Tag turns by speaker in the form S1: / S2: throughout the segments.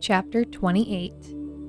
S1: Chapter 28.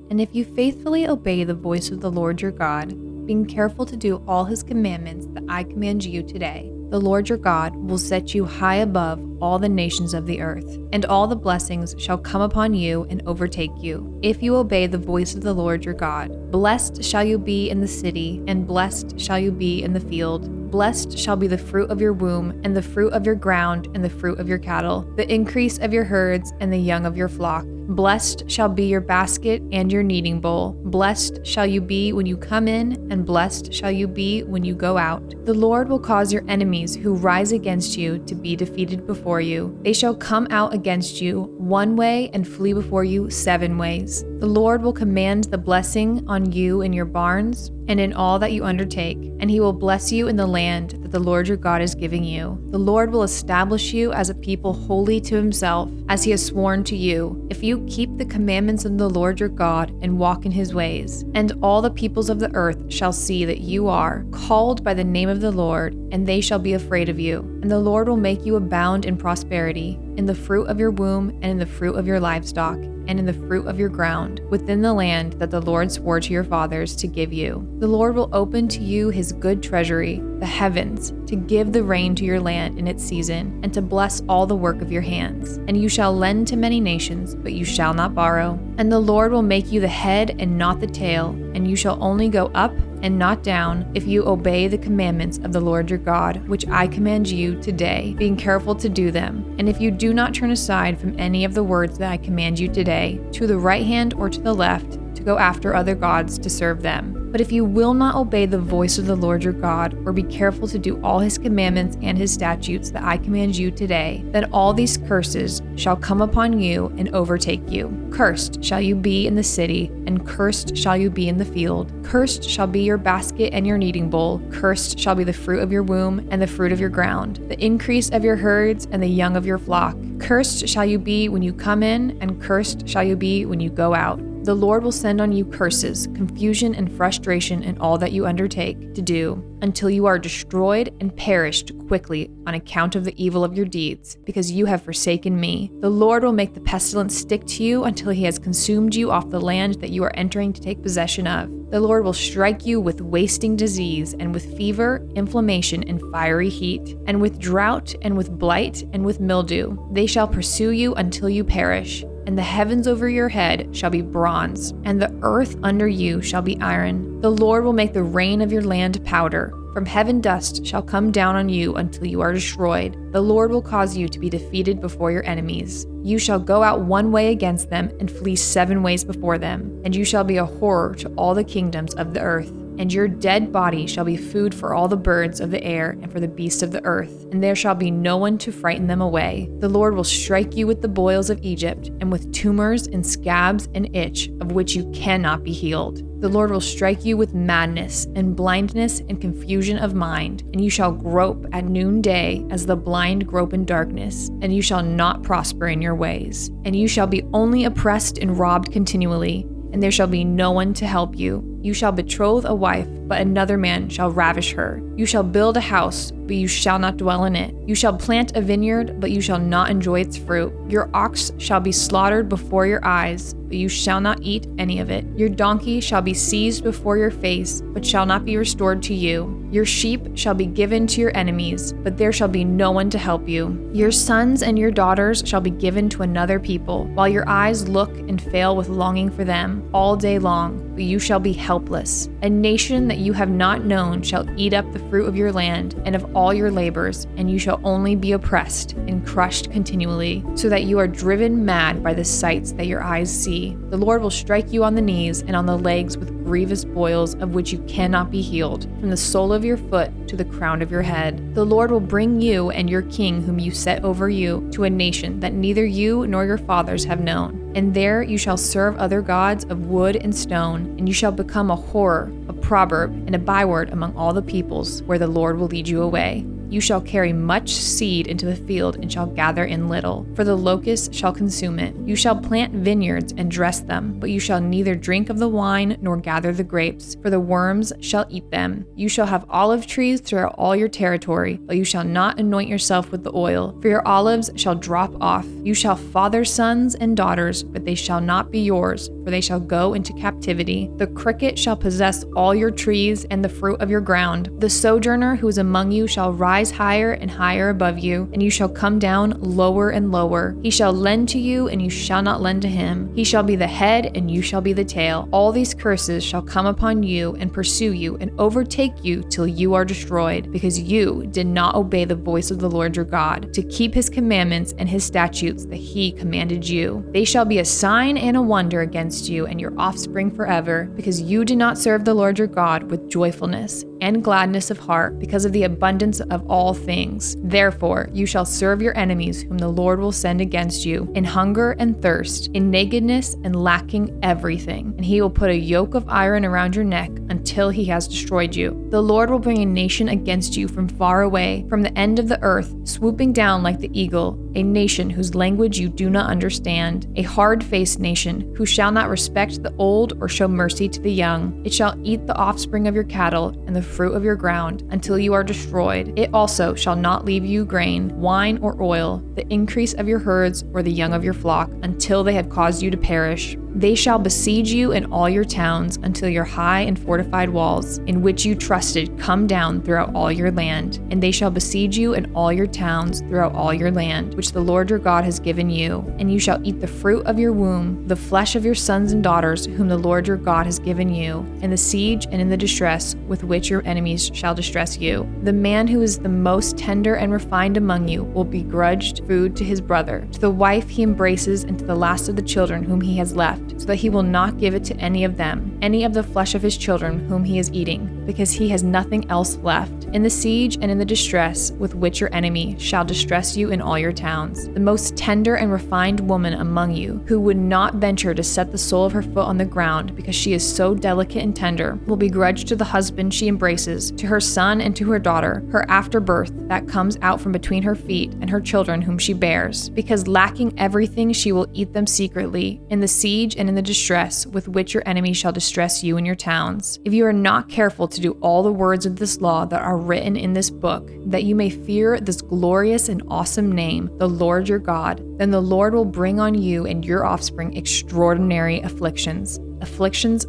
S1: And if you faithfully obey the voice of the Lord your God, being careful to do all his commandments that I command you today, the Lord your God will set you high above all the nations of the earth, and all the blessings shall come upon you and overtake you, if you obey the voice of the Lord your God. Blessed shall you be in the city, and blessed shall you be in the field. Blessed shall be the fruit of your womb, and the fruit of your ground, and the fruit of your cattle, the increase of your herds, and the young of your flock. Blessed shall be your basket and your kneading bowl. Blessed shall you be when you come in, and blessed shall you be when you go out. The Lord will cause your enemies who rise against you to be defeated before you. They shall come out against you one way and flee before you 7 ways. The Lord will command the blessing on you in your barns and in all that you undertake, and he will bless you in the land that the Lord your God is giving you. The Lord will establish you as a people holy to himself, as he has sworn to you, if you keep the commandments of the Lord your God and walk in his ways. And all the peoples of the earth shall see that you are called by the name of the Lord, and they shall be afraid of you. And the Lord will make you abound in prosperity, in the fruit of your womb, and in the fruit of your livestock, and in the fruit of your ground, within the land that the Lord swore to your fathers to give you. The Lord will open to you his good treasury, the heavens, to give the rain to your land in its season, and to bless all the work of your hands. And you shall lend to many nations, but you shall not borrow. And the Lord will make you the head and not the tail, and you shall only go up and not down, if you obey the commandments of the Lord your God, which I command you today, being careful to do them. And if you do not turn aside from any of the words that I command you today, to the right hand or to the left, to go after other gods to serve them. But if you will not obey the voice of the Lord your God, or be careful to do all his commandments and his statutes that I command you today, then all these curses shall come upon you and overtake you. Cursed shall you be in the city, and cursed shall you be in the field. Cursed shall be your basket and your kneading bowl. Cursed shall be the fruit of your womb and the fruit of your ground, the increase of your herds and the young of your flock. Cursed shall you be when you come in, and cursed shall you be when you go out. The Lord will send on you curses, confusion, and frustration in all that you undertake to do, until you are destroyed and perished quickly on account of the evil of your deeds, because you have forsaken me. The Lord will make the pestilence stick to you until he has consumed you off the land that you are entering to take possession of. The Lord will strike you with wasting disease, and with fever, inflammation, and fiery heat, and with drought, and with blight, and with mildew. They shall pursue you until you perish. And the heavens over your head shall be bronze, and the earth under you shall be iron. The Lord will make the rain of your land powder. From heaven dust shall come down on you until you are destroyed. The Lord will cause you to be defeated before your enemies. You shall go out one way against them and flee 7 ways before them, and you shall be a horror to all the kingdoms of the earth. And your dead body shall be food for all the birds of the air and for the beasts of the earth, and there shall be no one to frighten them away. The Lord will strike you with the boils of Egypt, and with tumors and scabs and itch, of which you cannot be healed. The Lord will strike you with madness and blindness and confusion of mind, and you shall grope at noonday as the blind grope in darkness, and you shall not prosper in your ways. And you shall be only oppressed and robbed continually, and there shall be no one to help you. You shall betroth a wife, but another man shall ravish her. You shall build a house, but you shall not dwell in it. You shall plant a vineyard, but you shall not enjoy its fruit. Your ox shall be slaughtered before your eyes, but you shall not eat any of it. Your donkey shall be seized before your face, but shall not be restored to you. Your sheep shall be given to your enemies, but there shall be no one to help you. Your sons and your daughters shall be given to another people, while your eyes look and fail with longing for them all day long, but you shall be helpless. A nation that you have not known shall eat up the fruit of your land and of all your labors, and you shall only be oppressed and crushed continually, so that you are driven mad by the sights that your eyes see. The Lord will strike you on the knees and on the legs with grievous boils of which you cannot be healed, from the sole of your foot to the crown of your head. The Lord will bring you and your king whom you set over you to a nation that neither you nor your fathers have known. And there you shall serve other gods of wood and stone, and you shall become a horror, a proverb, and a byword among all the peoples where the Lord will lead you away. You shall carry much seed into the field and shall gather in little, for the locust shall consume it. You shall plant vineyards and dress them, but you shall neither drink of the wine nor gather the grapes, for the worms shall eat them. You shall have olive trees throughout all your territory, but you shall not anoint yourself with the oil, for your olives shall drop off. You shall father sons and daughters, but they shall not be yours, for they shall go into captivity. The cricket shall possess all your trees and the fruit of your ground. The sojourner who is among you shall rise higher and higher above you, and you shall come down lower and lower. He shall lend to you, and you shall not lend to him. He shall be the head, and you shall be the tail. All these curses shall come upon you and pursue you and overtake you till you are destroyed, because you did not obey the voice of the Lord your God, to keep his commandments and his statutes that he commanded you. They shall be a sign and a wonder against you and your offspring forever, because you did not serve the Lord your God with joyfulness and gladness of heart, because of the abundance of all things. Therefore you shall serve your enemies whom the Lord will send against you, in hunger and thirst, in nakedness and lacking everything. And he will put a yoke of iron around your neck until he has destroyed you. The Lord will bring a nation against you from far away, from the end of the earth, swooping down like the eagle, a nation whose language you do not understand, a hard-faced nation who shall not respect the old or show mercy to the young. It shall eat the offspring of your cattle and the fruit of your ground until you are destroyed. It also shall not leave you grain, wine, or oil, the increase of your herds or the young of your flock, until they have caused you to perish. They shall besiege you in all your towns until your high and fortified walls, in which you trusted, come down throughout all your land. And they shall besiege you in all your towns throughout all your land, which the Lord your God has given you. And you shall eat the fruit of your womb, the flesh of your sons and daughters, whom the Lord your God has given you, in the siege and in the distress with which your enemies shall distress you. The man who is the most tender and refined among you will begrudge food to his brother, to the wife he embraces, and to the last of the children whom he has left, so that he will not give it to any of them, any of the flesh of his children whom he is eating, because he has nothing else left. In the siege and in the distress with which your enemy shall distress you in all your towns, the most tender and refined woman among you, who would not venture to set the sole of her foot on the ground, because she is so delicate and tender, will begrudge to the husband she embraces, to her son and to her daughter, her afterbirth that comes out from between her feet, and her children whom she bears, because lacking everything she will eat them secretly, in the siege and in the distress with which your enemy shall distress you in your towns. If you are not careful to do all the words of this law that are written in this book, that you may fear this glorious and awesome name, the Lord your God, then the Lord will bring on you and your offspring extraordinary afflictions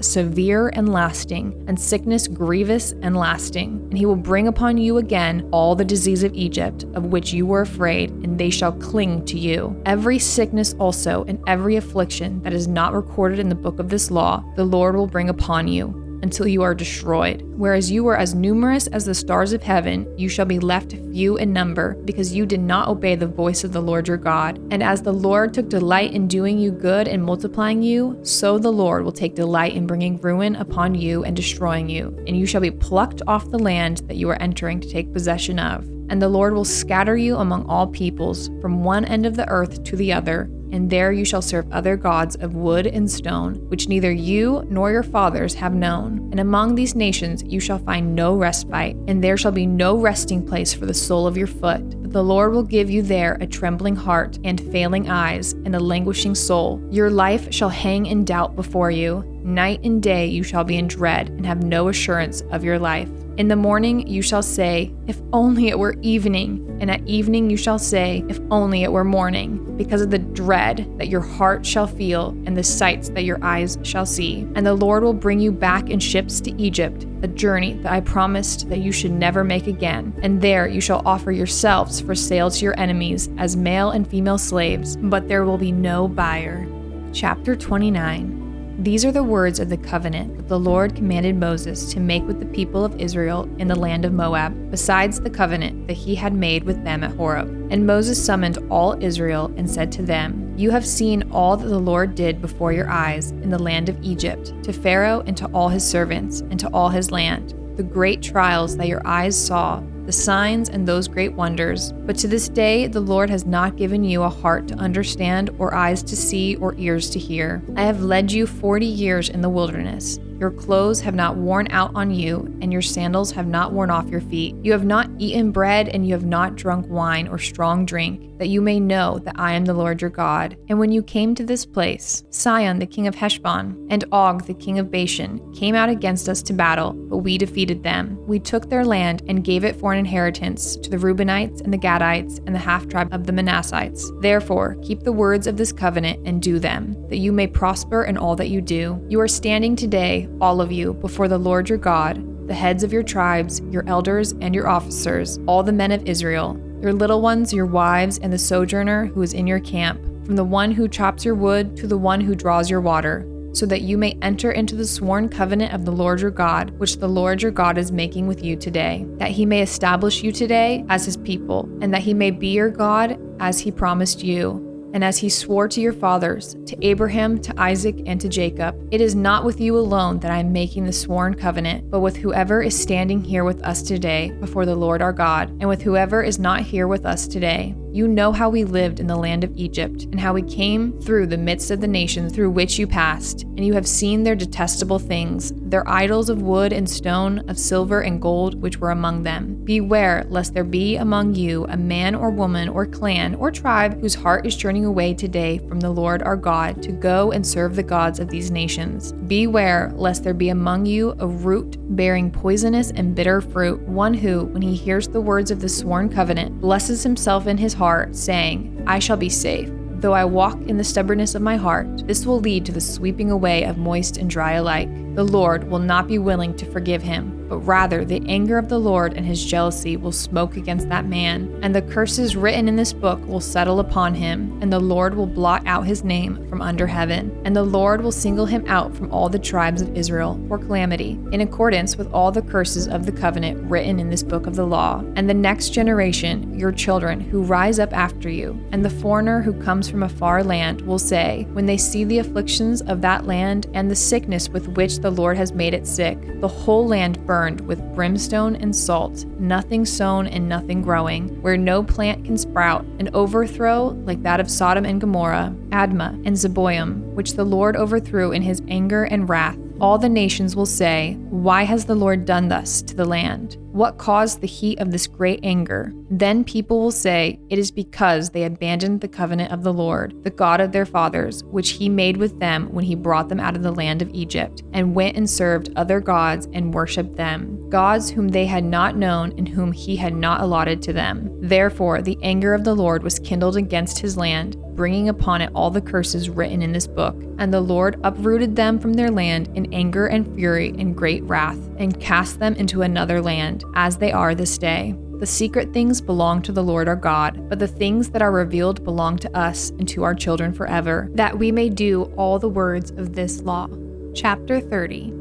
S1: severe and lasting, and sickness grievous and lasting. And he will bring upon you again all the disease of Egypt, of which you were afraid, and they shall cling to you. Every sickness also and every affliction that is not recorded in the book of this law, the Lord will bring upon you, until you are destroyed. Whereas you were as numerous as the stars of heaven, you shall be left few in number, because you did not obey the voice of the Lord your God. And as the Lord took delight in doing you good and multiplying you, so the Lord will take delight in bringing ruin upon you and destroying you. And you shall be plucked off the land that you are entering to take possession of. And the Lord will scatter you among all peoples, from one end of the earth to the other, and there you shall serve other gods of wood and stone, which neither you nor your fathers have known. And among these nations you shall find no respite, and there shall be no resting place for the sole of your foot. But the Lord will give you there a trembling heart and failing eyes and a languishing soul. Your life shall hang in doubt before you. Night and day you shall be in dread and have no assurance of your life. In the morning you shall say, if only it were evening, and at evening you shall say, if only it were morning, because of the dread that your heart shall feel and the sights that your eyes shall see. And the Lord will bring you back in ships to Egypt, a journey that I promised that you should never make again. And there you shall offer yourselves for sale to your enemies as male and female slaves, but there will be no buyer. Chapter 29. These are the words of the covenant that the Lord commanded Moses to make with the people of Israel in the land of Moab, besides the covenant that he had made with them at Horeb. And Moses summoned all Israel and said to them, You have seen all that the Lord did before your eyes in the land of Egypt, to Pharaoh and to all his servants and to all his land, the great trials that your eyes saw, the signs and those great wonders. But to this day, the Lord has not given you a heart to understand, or eyes to see, or ears to hear. I have led you 40 years in the wilderness. Your clothes have not worn out on you, and your sandals have not worn off your feet. You have not eaten bread, and you have not drunk wine or strong drink, that you may know that I am the Lord your God. And when you came to this place, Sihon the king of Heshbon and Og the king of Bashan came out against us to battle, but we defeated them. We took their land and gave it for an inheritance to the Reubenites and the Gadites and the half-tribe of the Manassites. Therefore, keep the words of this covenant and do them, that you may prosper in all that you do. You are standing today, all of you, before the Lord your God, the heads of your tribes, your elders and your officers, all the men of Israel, your little ones, your wives, and the sojourner who is in your camp, from the one who chops your wood to the one who draws your water, so that you may enter into the sworn covenant of the Lord your God, which the Lord your God is making with you today, that he may establish you today as his people, and that he may be your God as he promised you, and as he swore to your fathers, to Abraham, to Isaac, and to Jacob. It is not with you alone that I am making the sworn covenant, but with whoever is standing here with us today before the Lord our God, and with whoever is not here with us today. You know how we lived in the land of Egypt, and how we came through the midst of the nations through which you passed, and you have seen their detestable things, their idols of wood and stone, of silver and gold, which were among them. Beware lest there be among you a man or woman or clan or tribe whose heart is turning away today from the Lord our God to go and serve the gods of these nations. Beware lest there be among you a root bearing poisonous and bitter fruit, one who, when he hears the words of the sworn covenant, blesses himself in his heart, saying, I shall be safe. Though I walk in the stubbornness of my heart, this will lead to the sweeping away of moist and dry alike. The Lord will not be willing to forgive him, but rather the anger of the Lord and his jealousy will smoke against that man, and the curses written in this book will settle upon him, and the Lord will blot out his name from under heaven, and the Lord will single him out from all the tribes of Israel for calamity, in accordance with all the curses of the covenant written in this book of the law. And the next generation, your children who rise up after you, and the foreigner who comes from a far land will say, when they see the afflictions of that land and the sickness with which the Lord has made it sick, the whole land burned with brimstone and salt, nothing sown and nothing growing, where no plant can sprout, an overthrow like that of Sodom and Gomorrah, Admah and Zeboim, which the Lord overthrew in his anger and wrath. All the nations will say, why has the Lord done thus to the land? What caused the heat of this great anger? Then people will say, it is because they abandoned the covenant of the Lord, the God of their fathers, which he made with them when he brought them out of the land of Egypt, and went and served other gods and worshipped them, gods whom they had not known and whom he had not allotted to them. Therefore the anger of the Lord was kindled against his land, bringing upon it all the curses written in this book. And the Lord uprooted them from their land in anger and fury and great wrath, and cast them into another land, as they are this day. The secret things belong to the Lord our God, but the things that are revealed belong to us and to our children forever, that we may do all the words of this law. Chapter 30.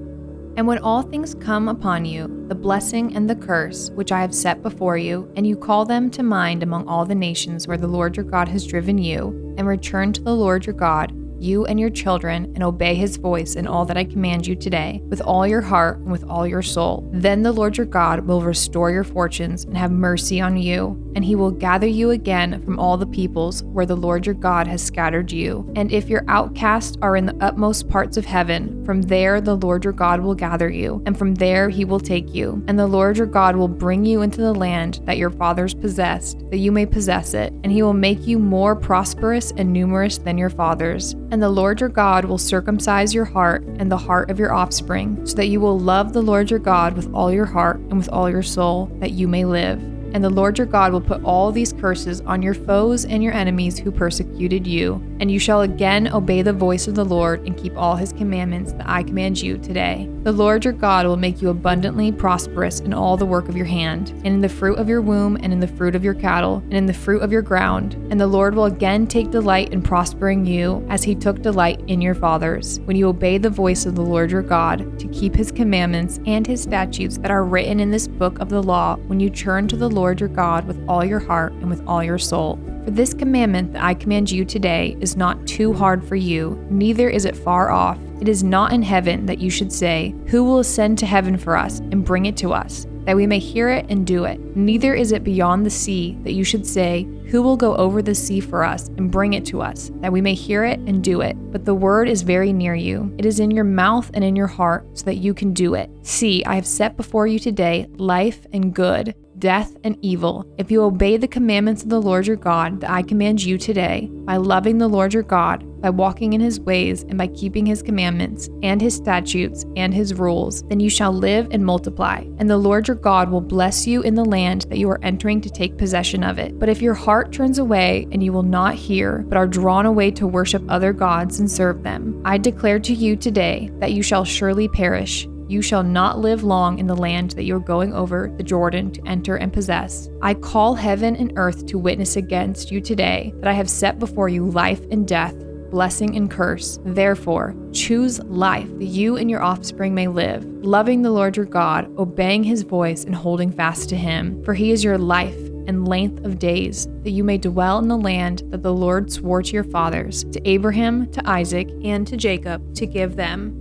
S1: And when all things come upon you, the blessing and the curse which I have set before you, and you call them to mind among all the nations where the Lord your God has driven you, and return to the Lord your God, you and your children, and obey his voice in all that I command you today, with all your heart and with all your soul. Then the Lord your God will restore your fortunes and have mercy on you, and he will gather you again from all the peoples where the Lord your God has scattered you. And if your outcasts are in the utmost parts of heaven, from there the Lord your God will gather you, and from there he will take you. And the Lord your God will bring you into the land that your fathers possessed, that you may possess it, and he will make you more prosperous and numerous than your fathers. And the Lord your God will circumcise your heart and the heart of your offspring, so that you will love the Lord your God with all your heart and with all your soul, that you may live. And the Lord your God will put all these curses on your foes and your enemies who persecuted you. And you shall again obey the voice of the Lord and keep all his commandments that I command you today. The Lord your God will make you abundantly prosperous in all the work of your hand, and in the fruit of your womb, and in the fruit of your cattle, and in the fruit of your ground. And the Lord will again take delight in prospering you, as he took delight in your fathers, when you obey the voice of the Lord your God, to keep his commandments and his statutes that are written in this book of the law, when you turn to the Lord your God with all your heart and with all your soul. For this commandment that I command you today is not too hard for you, neither is it far off. It is not in heaven that you should say, who will ascend to heaven for us and bring it to us? that we may hear it and do it. Neither is it beyond the sea, that you should say, who will go over the sea for us and bring it to us, that we may hear it and do it? But the word is very near you. It is in your mouth and in your heart, so that you can do it. See, I have set before you today life and good, death and evil. If you obey the commandments of the Lord your God that I command you today, by loving the Lord your God, by walking in his ways, and by keeping his commandments, and his statutes, and his rules, then you shall live and multiply. And the Lord your God will bless you in the land that you are entering to take possession of it. But if your heart turns away, and you will not hear, but are drawn away to worship other gods and serve them, I declare to you today that you shall surely perish. You shall not live long in the land that you are going over the Jordan to enter and possess. I call heaven and earth to witness against you today that I have set before you life and death, blessing and curse. Therefore, choose life, that you and your offspring may live, loving the Lord your God, obeying his voice and holding fast to him. For he is your life and length of days, that you may dwell in the land that the Lord swore to your fathers, to Abraham, to Isaac, and to Jacob, to give them.